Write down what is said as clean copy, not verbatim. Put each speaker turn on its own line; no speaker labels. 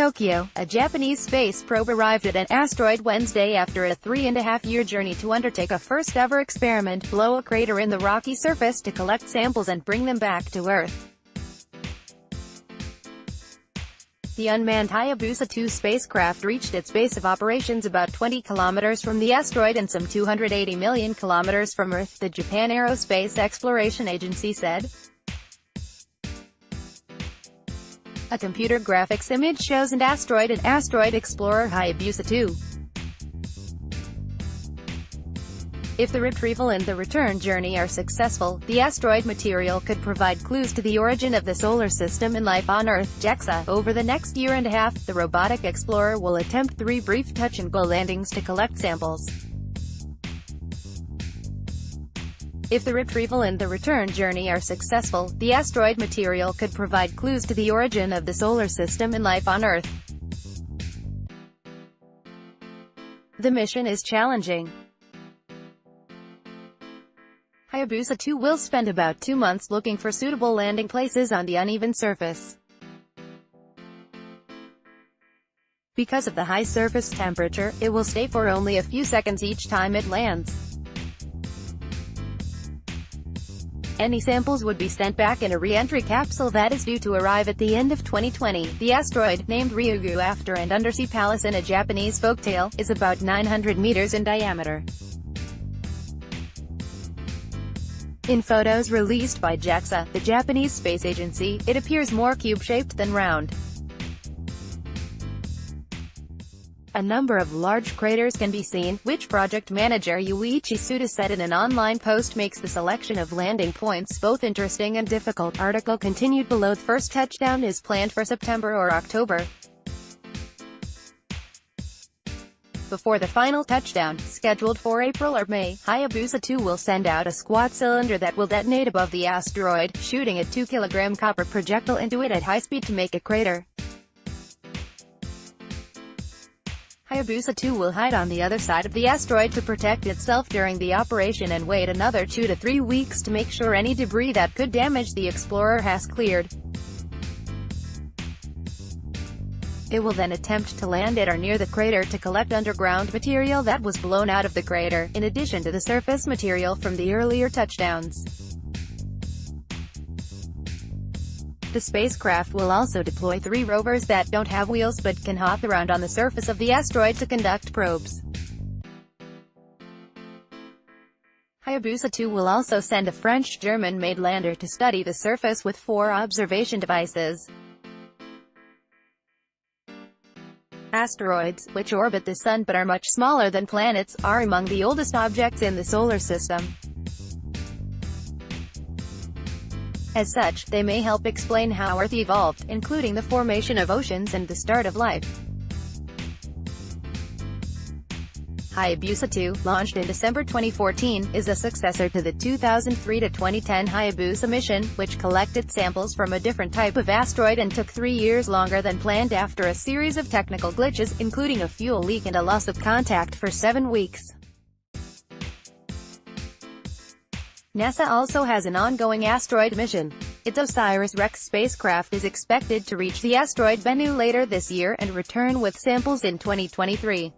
Tokyo, a Japanese space probe arrived at an asteroid Wednesday after a 3.5-year journey to undertake a first-ever experiment, blow a crater in the rocky surface to collect samples and bring them back to Earth. The unmanned Hayabusa 2 spacecraft reached its base of operations about 20 kilometers from the asteroid and some 280 million kilometers from Earth, the Japan Aerospace Exploration Agency said. A computer graphics image shows an asteroid explorer Hayabusa 2. If the retrieval and the return journey are successful, the asteroid material could provide clues to the origin of the solar system and life on Earth, JAXA. Over the next year and a half, the robotic explorer will attempt 3 brief touch-and-go landings to collect samples. If the retrieval and the return journey are successful, the asteroid material could provide clues to the origin of the solar system and life on Earth. The mission is challenging. Hayabusa 2 will spend about 2 months looking for suitable landing places on the uneven surface. Because of the high surface temperature, it will stay for only a few seconds each time it lands. Any samples would be sent back in a re-entry capsule that is due to arrive at the end of 2020. The asteroid, named Ryugu after an undersea palace in a Japanese folktale, is about 900 meters in diameter. In photos released by JAXA, the Japanese space agency, it appears more cube-shaped than round. A number of large craters can be seen, which project manager Yuichi Suda said in an online post makes the selection of landing points both interesting and difficult. Article continued below. The first touchdown is planned for September or October. Before the final touchdown, scheduled for April or May, Hayabusa 2 will send out a squat cylinder that will detonate above the asteroid, shooting a 2-kilogram copper projectile into it at high speed to make a crater. Hayabusa 2 will hide on the other side of the asteroid to protect itself during the operation and wait another 2 to 3 weeks to make sure any debris that could damage the explorer has cleared. It will then attempt to land at or near the crater to collect underground material that was blown out of the crater, in addition to the surface material from the earlier touchdowns. The spacecraft will also deploy 3 rovers that don't have wheels but can hop around on the surface of the asteroid to conduct probes. Hayabusa 2 will also send a French-German-made lander to study the surface with 4 observation devices. Asteroids, which orbit the Sun but are much smaller than planets, are among the oldest objects in the solar system. As such, they may help explain how Earth evolved, including the formation of oceans and the start of life. Hayabusa 2, launched in December 2014, is a successor to the 2003-2010 Hayabusa mission, which collected samples from a different type of asteroid and took 3 years longer than planned after a series of technical glitches, including a fuel leak and a loss of contact for 7 weeks. NASA also has an ongoing asteroid mission. Its OSIRIS-REx spacecraft is expected to reach the asteroid Bennu later this year and return with samples in 2023.